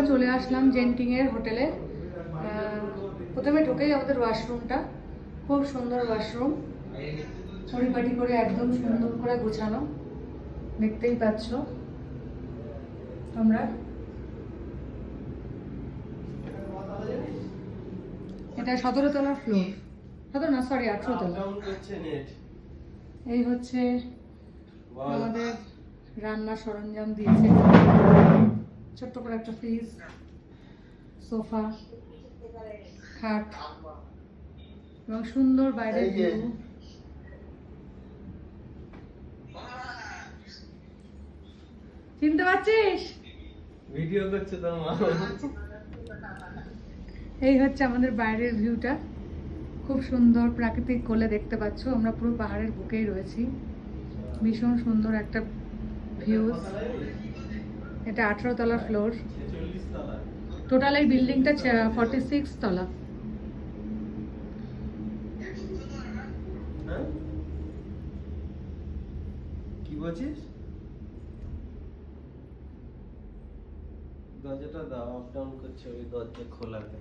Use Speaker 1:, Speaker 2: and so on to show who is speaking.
Speaker 1: চলে আসলাম জেন্টিং এর হোটেলে। প্রথমে ঢুকেই আমাদের ওয়াশরুমটা, খুব সুন্দর ওয়াশরুম, পরিপাটি করে একদম সুন্দর করে গোছানো, দেখতেই পাচ্ছ তোমরা। এটা 17 তলার ফ্লোর, 17 না সরি 18 তলা। এই হচ্ছে আমাদের রান্নার সরঞ্জাম দিয়েছে, ছোট্ট করে একটা ফ্রিজ, সোফা, খাট এবং সুন্দর বাইরের ভিউ। চিনতে পারছিস?
Speaker 2: ভিডিও করছে তো মা।
Speaker 1: এই হচ্ছে আমাদের বাইরের ভিউটা, খুব সুন্দর প্রাকৃতিক কোলে দেখতে পাচ্ছ। আমরা পুরো পাহাড়ের বুকেই রয়েছি, ভীষণ সুন্দর একটা ভিউজ। এটা 18 তলা ফ্লোর, টোটাল এই বিল্ডিংটা 46 তলা।
Speaker 2: কি বলছিস? দরজাটা দাও, আপ ডাউন করছে, ওই দরজা খোলাতে।